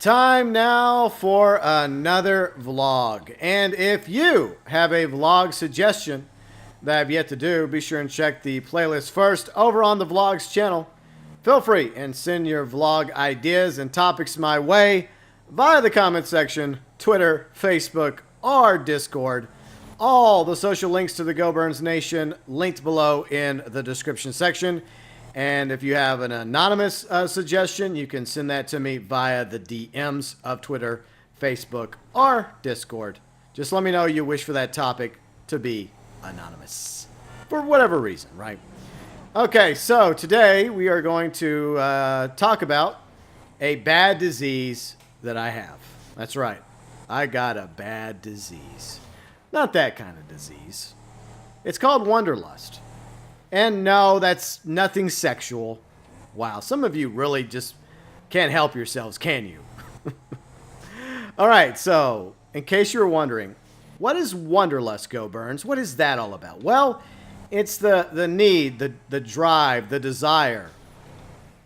Time now for another vlog. And if you have a vlog suggestion that I've yet to do, be sure and check the playlist first over on the vlogs channel. Feel free and send your vlog ideas and topics my way via the comment section, Twitter, Facebook, or Discord. All the social links to the Go Burns Nation linked below in the description section. And if you have an anonymous suggestion, you can send that to me via the DMs of Twitter, Facebook, or Discord. Just let me know you wish for that topic to be anonymous. For whatever reason, right? Okay, so today we are going to talk about a bad disease that I have. That's right. I got a bad disease. Not that kind of disease. It's called Wanderlust. And no, that's nothing sexual. Wow, some of you really just can't help yourselves, can you? All right, so in case you were wondering, what is Wanderlust, Go Burns? What is that all about? Well, it's the need, the drive, the desire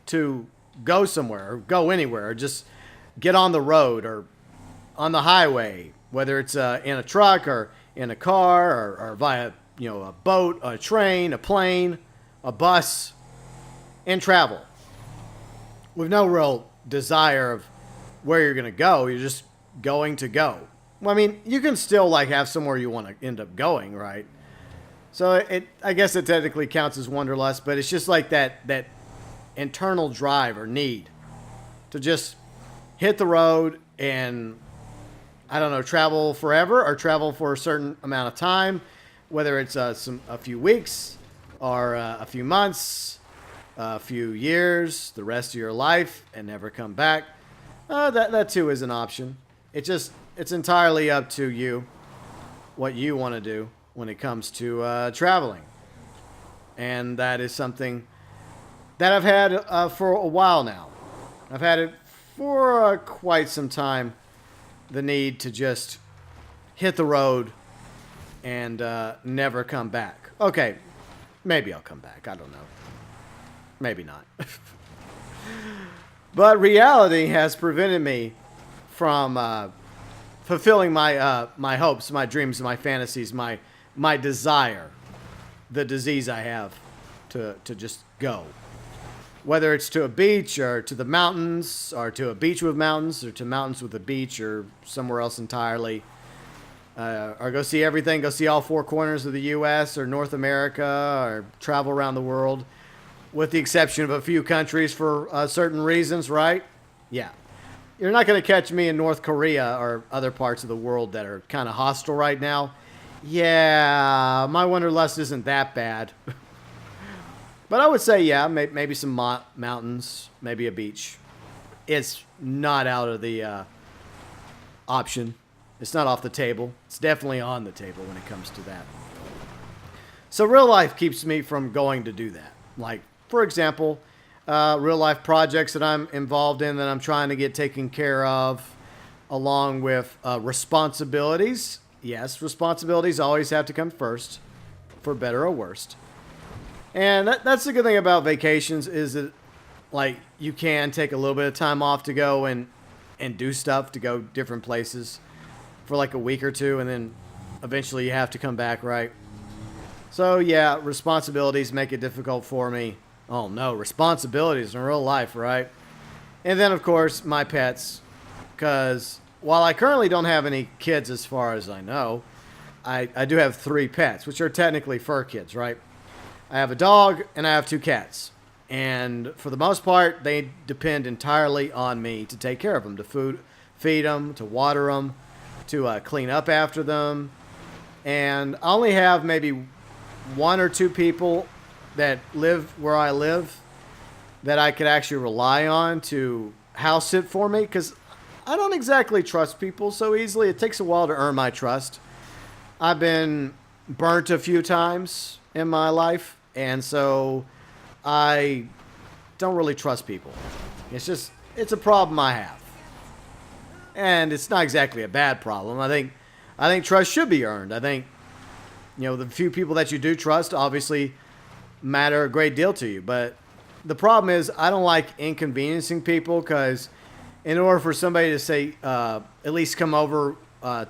to go somewhere or go anywhere or just get on the road or on the highway, whether it's in a truck or in a car or via a boat, a train, a plane, a bus, and travel with no real desire of where you're going to go. You're just going to go. Well, I mean, you can still have somewhere you want to end up going, right? So I guess it technically counts as wanderlust, but it's just like that internal drive or need to just hit the road and, I don't know, travel forever or travel for a certain amount of time. Whether it's a few weeks or a few months, a few years, the rest of your life, and never come back, that too is an option. It's entirely up to you what you want to do when it comes to traveling. And that is something that I've had for a while now. I've had it for quite some time, the need to just hit the road and never come back. Okay, maybe I'll come back. I don't know. Maybe not. But reality has prevented me from fulfilling my hopes, my dreams, my fantasies, my desire, the disease I have to just go. Whether it's to a beach or to the mountains or to a beach with mountains or to mountains with a beach or somewhere else entirely. Or go see everything, go see all four corners of the U.S. or North America, or travel around the world, with the exception of a few countries for certain reasons, right? Yeah. You're not going to catch me in North Korea or other parts of the world that are kind of hostile right now. Yeah, my wanderlust isn't that bad. But I would say, yeah, maybe some mountains, maybe a beach. It's not out of the option. It's not off the table. It's definitely on the table when it comes to that. So real life keeps me from going to do that. Like, for example, real life projects that I'm involved in that I'm trying to get taken care of, along with responsibilities. Yes, responsibilities always have to come first, for better or worse. And that's the good thing about vacations is that, you can take a little bit of time off to go and do stuff, to go different places for a week or two, and then eventually you have to come back, right? So yeah, responsibilities make it difficult for me. Oh no, responsibilities in real life, right? And then of course my pets, because while I currently don't have any kids as far as I know, I do have 3 pets, which are technically fur kids, right? I have a dog and I have 2 cats. And for the most part, they depend entirely on me to take care of them, to feed them, to water them, to clean up after them. And I only have maybe 1 or 2 people that live where I live that I could actually rely on to house sit for me, because I don't exactly trust people so easily. It takes a while to earn my trust. I've been burnt a few times in my life, and so I don't really trust people. It's a problem I have. And it's not exactly a bad problem. I think trust should be earned. I think, the few people that you do trust obviously matter a great deal to you. But the problem is I don't like inconveniencing people, because in order for somebody to say, at least come over,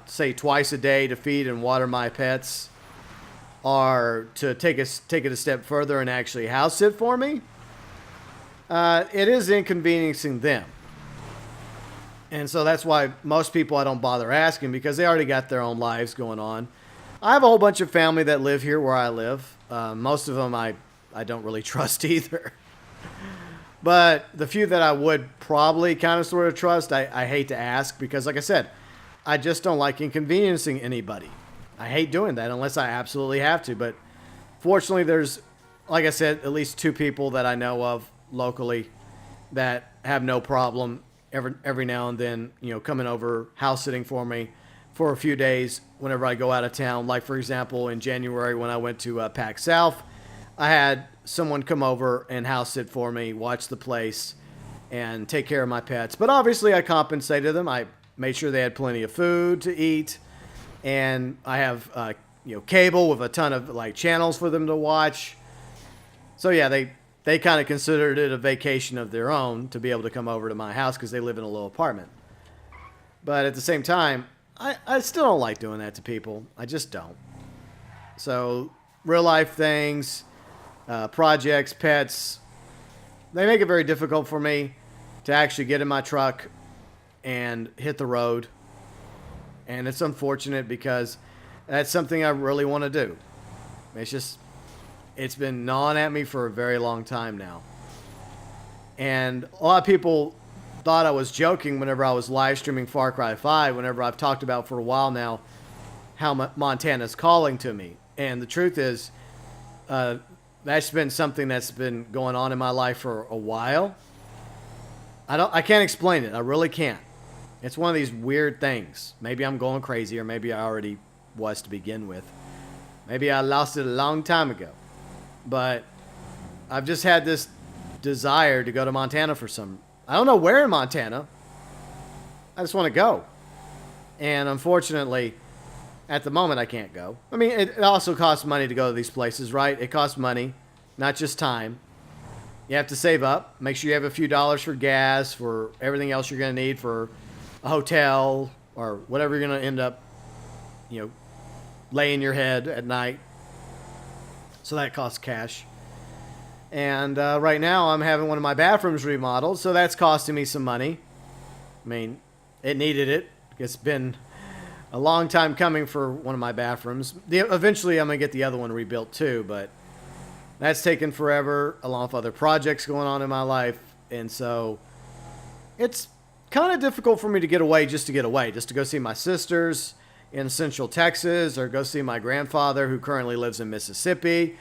say twice a day to feed and water my pets, or to take it a step further and actually house sit for me, it is inconveniencing them. And so that's why most people I don't bother asking, because they already got their own lives going on. I have a whole bunch of family that live here where I live. Most of them I don't really trust either. But the few that I would probably kind of sort of trust, I hate to ask, because like I said, I just don't like inconveniencing anybody. I hate doing that unless I absolutely have to. But fortunately, there's, like I said, at least 2 people that I know of locally that have no problem every now and then, coming over, house sitting for me for a few days whenever I go out of town. Like, for example, in January when I went to PAX South, I had someone come over and house sit for me, watch the place, and take care of my pets. But obviously, I compensated them. I made sure they had plenty of food to eat, and I have cable with a ton of channels for them to watch. So yeah, they kind of considered it a vacation of their own to be able to come over to my house because they live in a little apartment. But at the same time, I still don't like doing that to people. I just don't. So real life things, projects, pets, they make it very difficult for me to actually get in my truck and hit the road. And it's unfortunate because that's something I really want to do. It's been gnawing at me for a very long time now. And a lot of people thought I was joking whenever I was live streaming Far Cry 5, whenever I've talked about for a while now how Montana's calling to me. And the truth is, that's been something that's been going on in my life for a while. I can't explain it. I really can't. It's one of these weird things. Maybe I'm going crazy, or maybe I already was to begin with. Maybe I lost it a long time ago. But I've just had this desire to go to Montana for I don't know where in Montana. I just want to go. And unfortunately, at the moment, I can't go. I mean, it also costs money to go to these places, right? It costs money, not just time. You have to save up. Make sure you have a few dollars for gas, for everything else you're going to need for a hotel or whatever you're going to end up, laying your head at night. So that costs cash. And right now I'm having one of my bathrooms remodeled, so that's costing me some money. I mean, it needed it. It's been a long time coming for one of my bathrooms. Eventually I'm going to get the other one rebuilt too, but that's taken forever, along with other projects going on in my life. And so it's kind of difficult for me to get away, just to go see my sisters in Central Texas, or go see my grandfather who currently lives in Mississippi,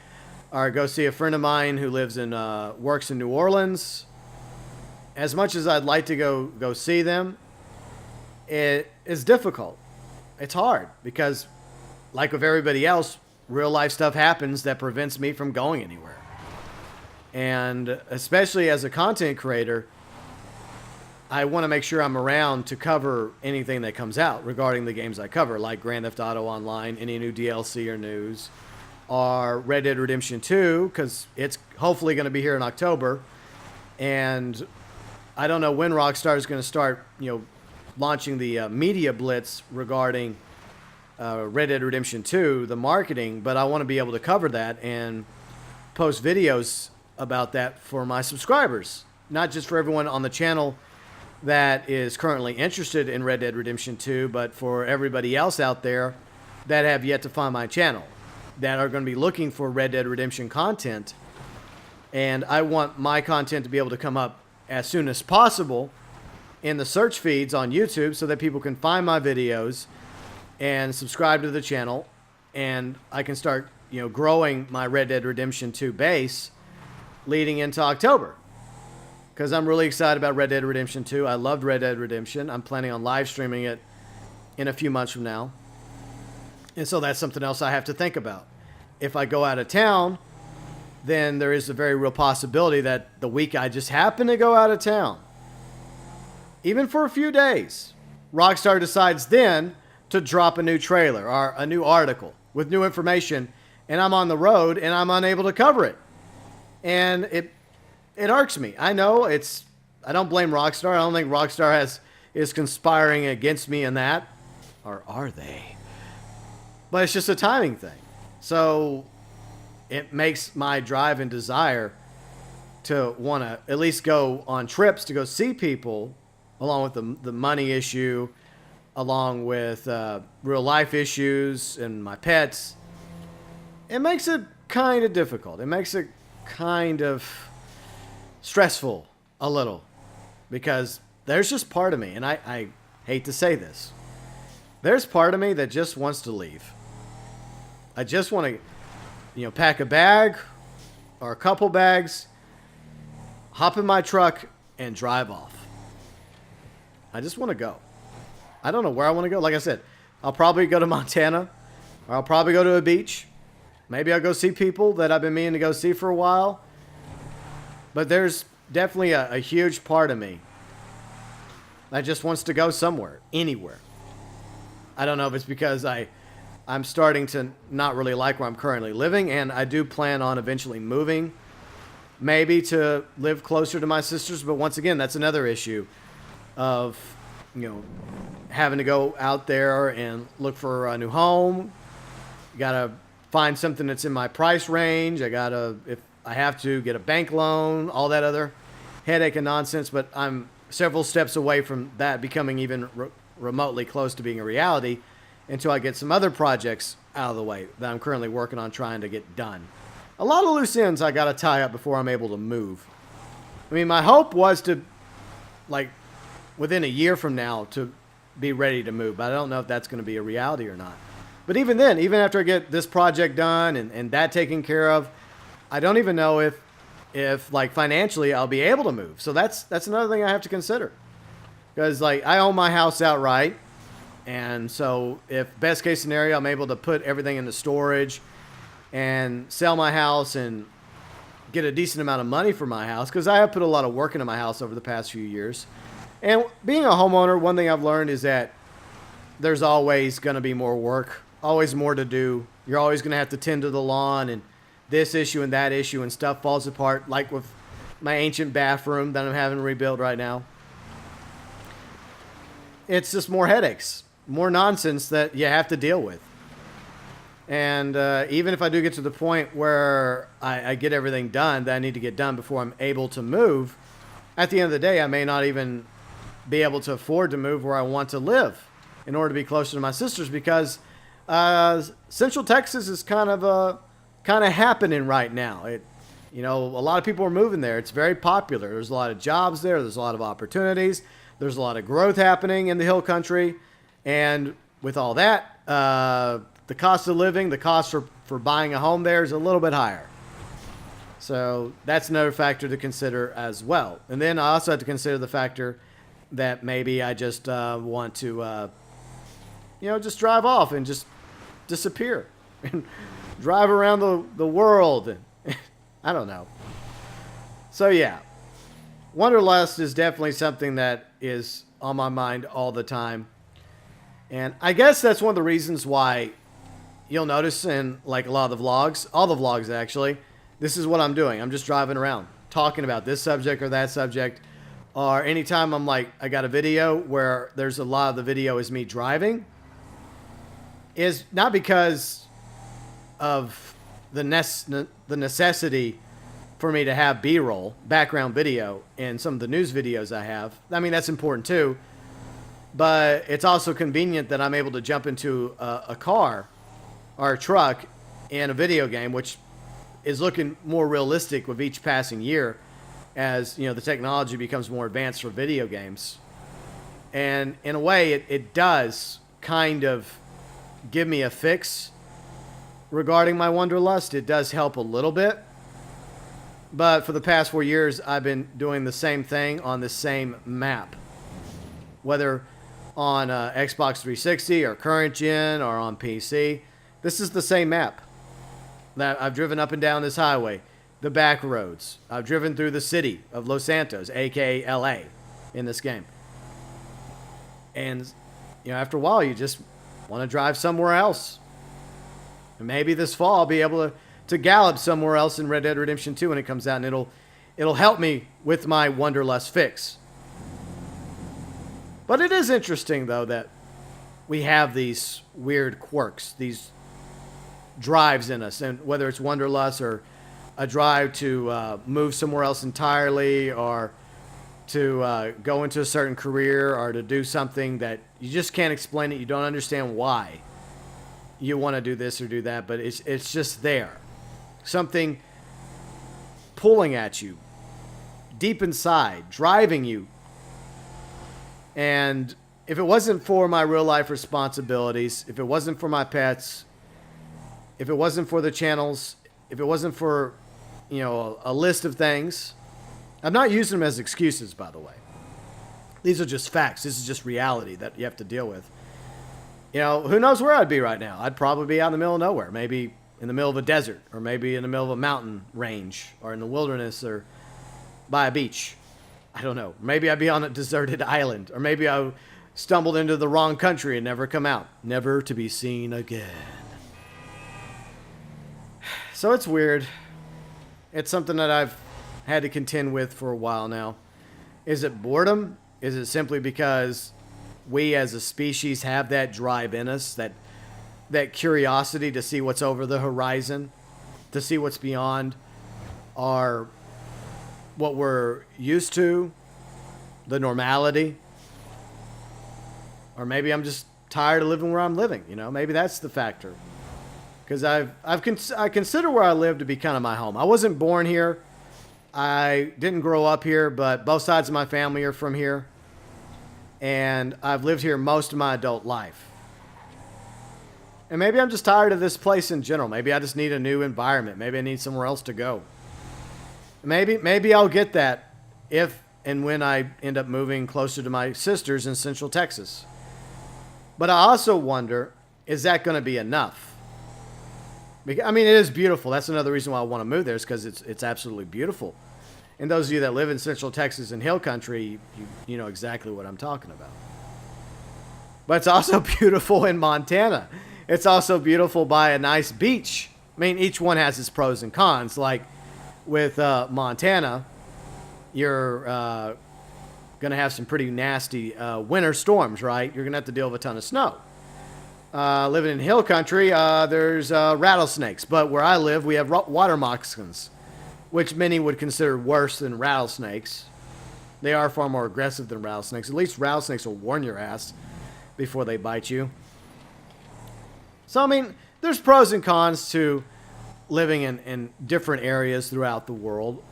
or go see a friend of mine who lives in works in New Orleans. As much as I'd like to go see them, it is difficult. It's hard because, like with everybody else, real life stuff happens that prevents me from going anywhere. And especially as a content creator, I want to make sure I'm around to cover anything that comes out regarding the games I cover, like Grand Theft Auto Online, any new DLC or news, or Red Dead Redemption 2, because it's hopefully going to be here in October. And I don't know when Rockstar is going to start, launching the media blitz regarding Red Dead Redemption 2, the marketing, but I want to be able to cover that and post videos about that for my subscribers, not just for everyone on the channel that is currently interested in Red Dead Redemption 2, but for everybody else out there that have yet to find my channel, that are going to be looking for Red Dead Redemption content. And I want my content to be able to come up as soon as possible in the search feeds on YouTube so that people can find my videos and subscribe to the channel, and I can start, growing my Red Dead Redemption 2 base leading into October. Because I'm really excited about Red Dead Redemption 2. I loved Red Dead Redemption. I'm planning on live streaming it in a few months from now. And so that's something else I have to think about. If I go out of town, then there is a very real possibility that the week I just happen to go out of town, even for a few days, Rockstar decides then to drop a new trailer or a new article with new information, and I'm on the road and I'm unable to cover it. And it irks me. I know I don't blame Rockstar. I don't think Rockstar is conspiring against me in that, or are they? But it's just a timing thing. So it makes my drive and desire to want to at least go on trips to go see people, along with the money issue, along with real life issues and my pets. It makes it kind of difficult. It makes it kind of stressful a little, because there's just part of me, and I hate to say this, there's part of me that just wants to leave. I just want to, pack a bag or a couple bags, hop in my truck, and drive off. I just want to go. I don't know where I want to go. Like I said, I'll probably go to Montana, or I'll probably go to a beach. Maybe I'll go see people that I've been meaning to go see for a while. But there's definitely a huge part of me that just wants to go somewhere, anywhere. I don't know if it's because I'm starting to not really like where I'm currently living, and I do plan on eventually moving, maybe to live closer to my sisters. But once again, that's another issue of, having to go out there and look for a new home. Gotta find something that's in my price range. I gotta, if I have to, get a bank loan, all that other headache and nonsense. But I'm several steps away from that becoming even remotely close to being a reality until I get some other projects out of the way that I'm currently working on trying to get done. A lot of loose ends I gotta tie up before I'm able to move. I mean, my hope was to, within a year from now, to be ready to move. But I don't know if that's going to be a reality or not. But even then, even after I get this project done and that taken care of, I don't even know if financially I'll be able to move. So that's another thing I have to consider. Because I own my house outright. And so if best case scenario, I'm able to put everything into storage and sell my house and get a decent amount of money for my house, because I have put a lot of work into my house over the past few years. And being a homeowner, one thing I've learned is that there's always going to be more work, always more to do. You're always going to have to tend to the lawn and this issue and that issue, and stuff falls apart, like with my ancient bathroom that I'm having rebuilt right now. It's just more headaches, more nonsense that you have to deal with. And even if I do get to the point where I get everything done that I need to get done before I'm able to move, at the end of the day, I may not even be able to afford to move where I want to live in order to be closer to my sisters, because Central Texas is kind of happening right now. A lot of people are moving there. It's very popular. There's a lot of jobs there. There's a lot of opportunities. There's a lot of growth happening in the hill country. And with all that, the cost of living, the cost for buying a home there is a little bit higher. So that's another factor to consider as well. And then I also have to consider the factor that maybe I just want to, just drive off and just disappear and drive around the world. And I don't know. So yeah, Wanderlust is definitely something that is on my mind all the time. And I guess that's one of the reasons why you'll notice in a lot of the vlogs, all the vlogs actually, this is what I'm doing. I'm just driving around talking about this subject or that subject. Or anytime I'm I got a video where there's a lot of the video is me driving, is not because of the necessity for me to have B-roll, background video, in some of the news videos I have. I mean, that's important too. But it's also convenient that I'm able to jump into a car or a truck in a video game, which is looking more realistic with each passing year as, the technology becomes more advanced for video games. And in a way, it does kind of give me a fix regarding my Wanderlust. It does help a little bit. But for the past 4 years, I've been doing the same thing on the same map. Whether on Xbox 360 or current gen or on PC, this is the same map that I've driven up and down this highway, the back roads. I've driven through the city of Los Santos, aka LA, in this game. And after a while, you just want to drive somewhere else. And maybe this fall I'll be able to gallop somewhere else in Red Dead Redemption 2 when it comes out, and it'll help me with my Wanderlust fix. But it is interesting, though, that we have these weird quirks, these drives in us, and whether it's Wanderlust or a drive to move somewhere else entirely, or to go into a certain career, or to do something that you just can't explain it. You don't understand why you want to do this or do that, but it's just there. Something pulling at you deep inside, driving you. And if it wasn't for my real life responsibilities, if it wasn't for my pets, if it wasn't for the channels, if it wasn't for, a list of things, I'm not using them as excuses, by the way. These are just facts. This is just reality that you have to deal with. Who knows where I'd be right now? I'd probably be out in the middle of nowhere, maybe in the middle of a desert, or maybe in the middle of a mountain range, or in the wilderness, or by a beach. I don't know. Maybe I'd be on a deserted island, or maybe I stumbled into the wrong country and never come out, never to be seen again. So it's weird. It's something that I've had to contend with for a while now. Is it boredom? Is it simply because we as a species have that drive in us, that curiosity to see what's over the horizon, to see what's beyond what we're used to, the normality? Or maybe I'm just tired of living where I'm living. Maybe that's the factor. Because I consider where I live to be kind of my home. I wasn't born here. I didn't grow up here, but both sides of my family are from here. And I've lived here most of my adult life. And maybe I'm just tired of this place in general. Maybe I just need a new environment. Maybe I need somewhere else to go. Maybe I'll get that if and when I end up moving closer to my sisters in Central Texas. But I also wonder, is that going to be enough? I mean, it is beautiful. That's another reason why I want to move there, is because it's absolutely beautiful. And those of you that live in Central Texas and Hill Country, you know exactly what I'm talking about. But it's also beautiful in Montana. It's also beautiful by a nice beach. I mean, each one has its pros and cons. Like with Montana, you're going to have some pretty nasty winter storms, right? You're going to have to deal with a ton of snow. Living in hill country, there's rattlesnakes. But where I live, we have water moccasins, which many would consider worse than rattlesnakes. They are far more aggressive than rattlesnakes. At least rattlesnakes will warn your ass before they bite you. So, I mean, there's pros and cons to living in different areas throughout the world.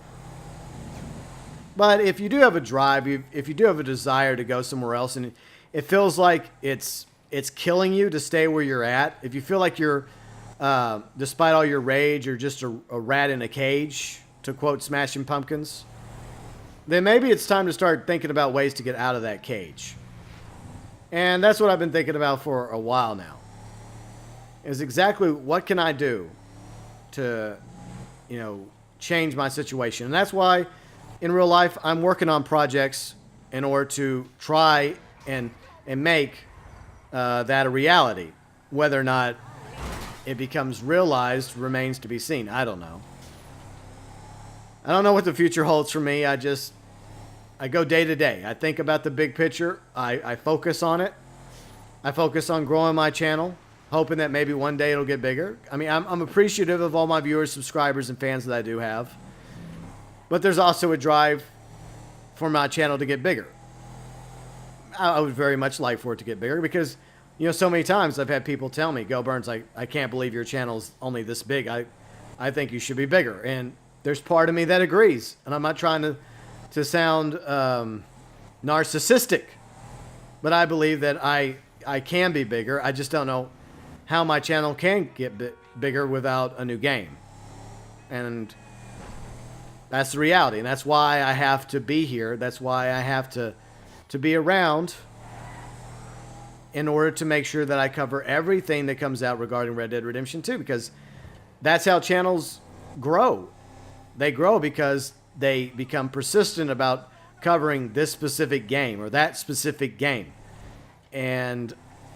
But if you do have a drive, if you do have a desire to go somewhere else, and it feels like it's killing you to stay where you're at, if you feel like you're, despite all your rage, you're just a rat in a cage, to quote Smashing Pumpkins, then maybe it's time to start thinking about ways to get out of that cage. And that's what I've been thinking about for a while now. Is exactly what can I do to, change my situation. And that's why in real life I'm working on projects in order to try and make that a reality. Whether or not it becomes realized remains to be seen. I don't know. I don't know what the future holds for me. I go day to day. I think about the big picture. I focus on it. I focus on growing my channel, hoping that maybe one day it'll get bigger. I mean, I'm appreciative of all my viewers, subscribers, and fans that I do have. But there's also a drive for my channel to get bigger. I would very much like for it to get bigger because, so many times I've had people tell me, Go Burns, I can't believe your channel's only this big. I think you should be bigger. And there's part of me that agrees. And I'm not trying to sound narcissistic. But I believe that I can be bigger. I just don't know how my channel can get bigger without a new game. And that's the reality. And that's why I have to be here. That's why I have to be around in order to make sure that I cover everything that comes out regarding Red Dead Redemption 2, because that's how channels grow. They grow because they become persistent about covering this specific game or that specific game. And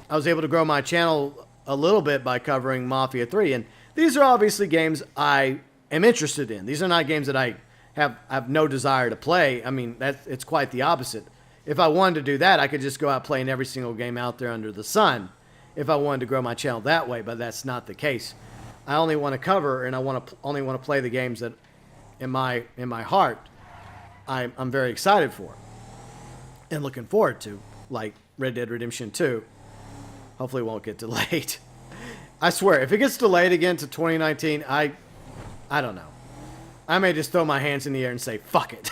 I was able to grow my channel a little bit by covering Mafia 3. And these are obviously games I am interested in. These are not games that I have no desire to play. I mean, it's quite the opposite. If I wanted to do that, I could just go out playing every single game out there under the sun if I wanted to grow my channel that way, but that's not the case. I only want to cover, and only want to play the games that in my heart I'm very excited for and looking forward to, like Red Dead Redemption 2. Hopefully it won't get delayed. I swear, if it gets delayed again to 2019, I don't know. I may just throw my hands in the air and say, fuck it.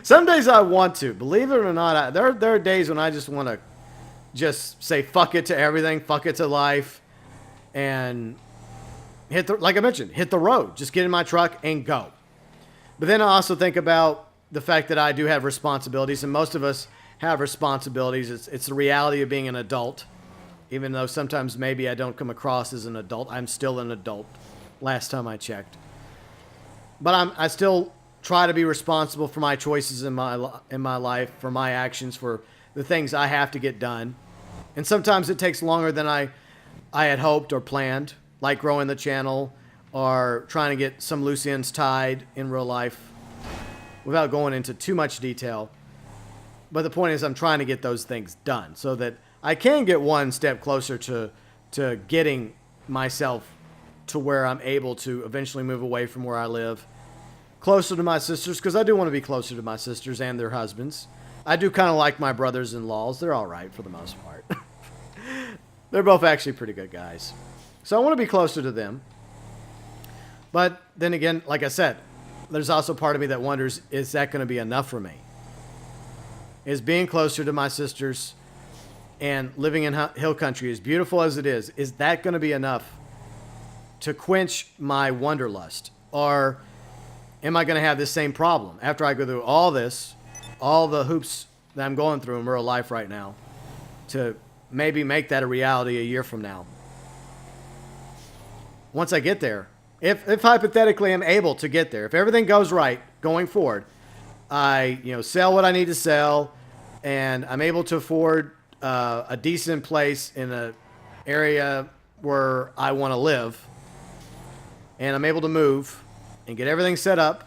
Some days I want to. Believe it or not, there are days when I just want to just say fuck it to everything, fuck it to life, and like I mentioned, hit the road. Just get in my truck and go. But then I also think about the fact that I do have responsibilities, and most of us have responsibilities. It's the reality of being an adult. Even though sometimes maybe I don't come across as an adult, I'm still an adult, last time I checked. But I still try to be responsible for my choices in my life, for my actions, for the things I have to get done. And sometimes it takes longer than I had hoped or planned, like growing the channel or trying to get some loose ends tied in real life without going into too much detail. But the point is I'm trying to get those things done so that I can get one step closer to getting myself to where I'm able to eventually move away from where I live, closer to my sisters, because I do want to be closer to my sisters and their husbands. I do kind of like my brothers-in-laws. They're all right for the most part. They're both actually pretty good guys. So I want to be closer to them. But then again, like I said, there's also part of me that wonders, is that going to be enough for me? Is being closer to my sisters and living in hill country, as beautiful as it is that going to be enough to quench my wanderlust? Or am I going to have this same problem after I go through all this, all the hoops that I'm going through in real life right now, to maybe make that a reality a year from now? Once I get there, if hypothetically I'm able to get there, if everything goes right going forward, I sell what I need to sell, and I'm able to afford a decent place in an area where I want to live, and I'm able to move and get everything set up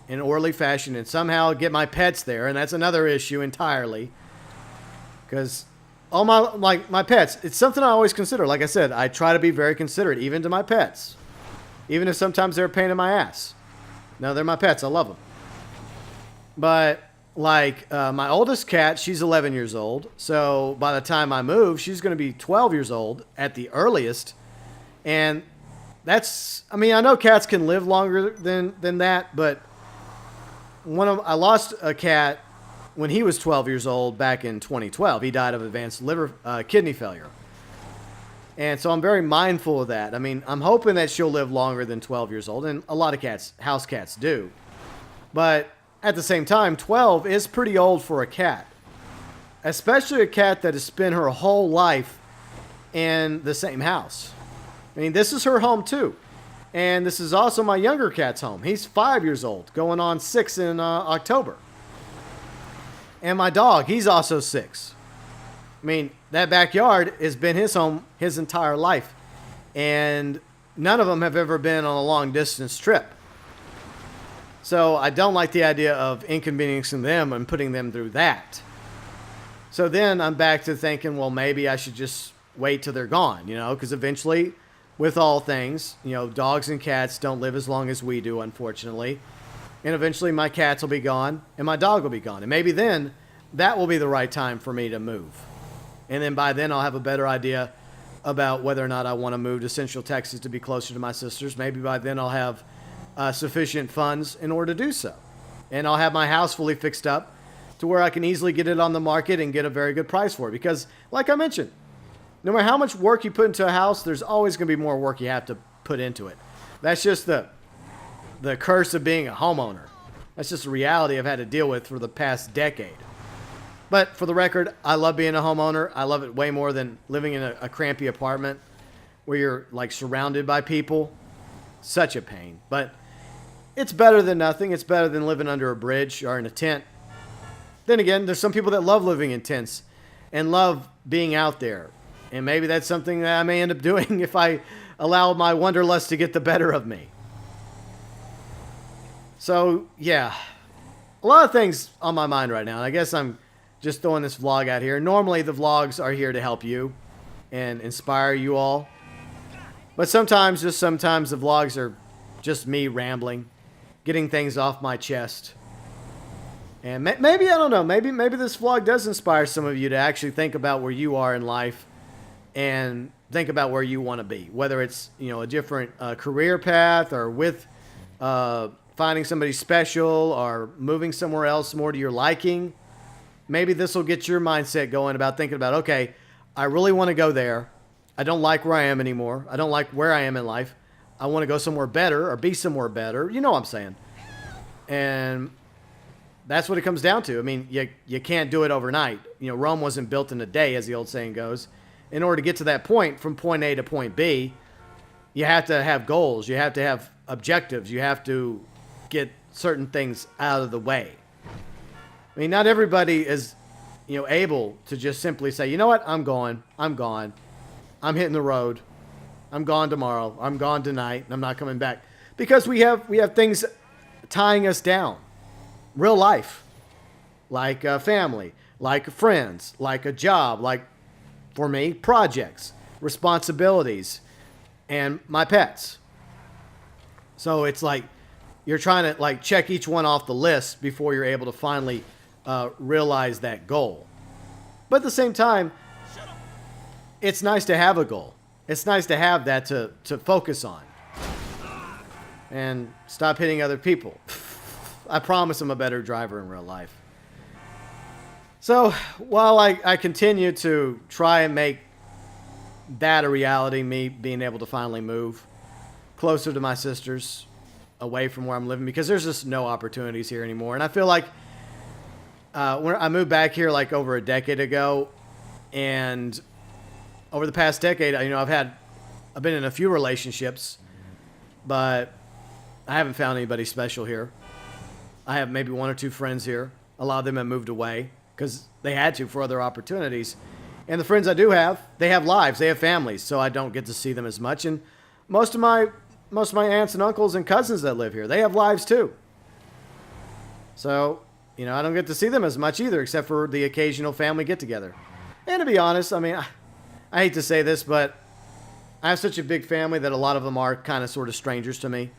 in an orderly fashion and somehow get my pets there, and that's another issue entirely, because all my pets, it's something I always consider. Like I said, I try to be very considerate even to my pets, even if sometimes they're a pain in my ass. No, they're my pets. I love them. But like my oldest cat, she's 11 years old. So by the time I move, she's going to be 12 years old at the earliest. And I know cats can live longer than that, but I lost a cat when he was 12 years old back in 2012. He died of advanced kidney failure. And so I'm very mindful of that. I mean, I'm hoping that she'll live longer than 12 years old, and a lot of house cats do. But at the same time, 12 is pretty old for a cat, especially a cat that has spent her whole life in the same house. I mean, this is her home too. And this is also my younger cat's home. He's 5 years old, going on 6 in October. And my dog, he's also 6. I mean, that backyard has been his home his entire life. And none of them have ever been on a long distance trip. So I don't like the idea of inconveniencing them and putting them through that. So then I'm back to thinking, well, maybe I should just wait till they're gone, because eventually, with all things, dogs and cats don't live as long as we do, unfortunately. And eventually my cats will be gone and my dog will be gone. And maybe then that will be the right time for me to move. And then by then I'll have a better idea about whether or not I want to move to Central Texas to be closer to my sisters. Maybe by then I'll have sufficient funds in order to do so. And I'll have my house fully fixed up to where I can easily get it on the market and get a very good price for it. Because like I mentioned, no matter how much work you put into a house, there's always going to be more work you have to put into it. That's just the curse of being a homeowner. That's just a reality I've had to deal with for the past decade. But for the record, I love being a homeowner. I love it way more than living in a crampy apartment where you're like surrounded by people. Such a pain. But it's better than nothing. It's better than living under a bridge or in a tent. Then again, there's some people that love living in tents and love being out there. And maybe that's something that I may end up doing if I allow my wanderlust to get the better of me. So, yeah, a lot of things on my mind right now. And I guess I'm just throwing this vlog out here. Normally, the vlogs are here to help you and inspire you all. But sometimes, just sometimes, the vlogs are just me rambling, getting things off my chest. And maybe, I don't know, maybe this vlog does inspire some of you to actually think about where you are in life and think about where you want to be. Whether it's, you know, a different career path, or with finding somebody special, or moving somewhere else more to your liking. Maybe this will get your mindset going about thinking about, okay, I really want to go there. I don't like where I am anymore. I don't like where I am in life. I want to go somewhere better or be somewhere better. You know what I'm saying? And that's what it comes down to. I mean, you can't do it overnight. You know, Rome wasn't built in a day, as the old saying goes. In order to get to that point, from point A to point B, you have to have goals. You have to have objectives. You have to get certain things out of the way. I mean, not everybody is, you know, able to just simply say, you know what, I'm going. I'm hitting the road. I'm gone tomorrow. I'm gone tonight, and I'm not coming back. Because we have things tying us down. Real life. Like family. Like friends. Like a job. Like, for me, projects. Responsibilities. And my pets. So it's like you're trying to like check each one off the list before you're able to finally realize that goal. But at the same time, it's nice to have a goal. It's nice to have that to focus on. And stop hitting other people. I promise I'm a better driver in real life. So while I continue to try and make that a reality, me being able to finally move closer to my sisters, away from where I'm living, because there's just no opportunities here anymore. And I feel like when I moved back here like over a decade ago, and over the past decade, you know, I've been in a few relationships, but I haven't found anybody special here. I have maybe one or two friends here. A lot of them have moved away because they had to for other opportunities. And the friends I do have, they have lives, they have families, so I don't get to see them as much. And most of my aunts and uncles and cousins that live here, they have lives too. So, you know, I don't get to see them as much either, except for the occasional family get-together. And to be honest, I mean, I hate to say this, but I have such a big family that a lot of them are kind of sort of strangers to me.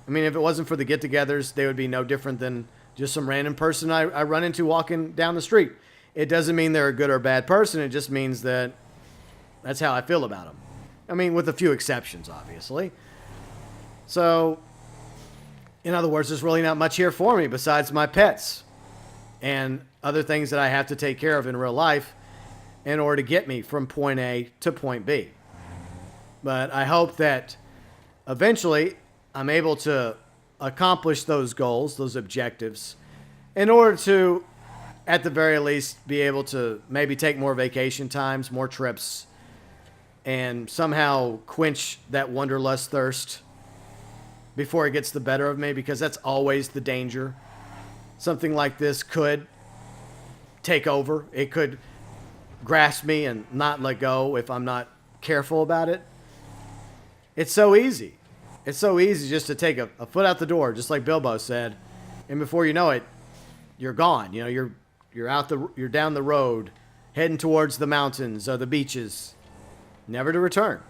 I mean, if it wasn't for the get-togethers, they would be no different than just some random person I run into walking down the street. It doesn't mean they're a good or bad person. It just means that that's how I feel about them. I mean, with a few exceptions, obviously. So, in other words, there's really not much here for me besides my pets and other things that I have to take care of in real life in order to get me from point A to point B. But I hope that eventually I'm able to accomplish those goals, those objectives, in order to, at the very least, be able to maybe take more vacation times, more trips, and somehow quench that wanderlust thirst before it gets the better of me, because that's always the danger. Something like this could take over. It could grasp me and not let go if I'm not careful about it. It's so easy. It's so easy just to take a foot out the door, just like Bilbo said, and before you know it, you're gone. You know, you're down the road, heading towards the mountains or the beaches, never to return.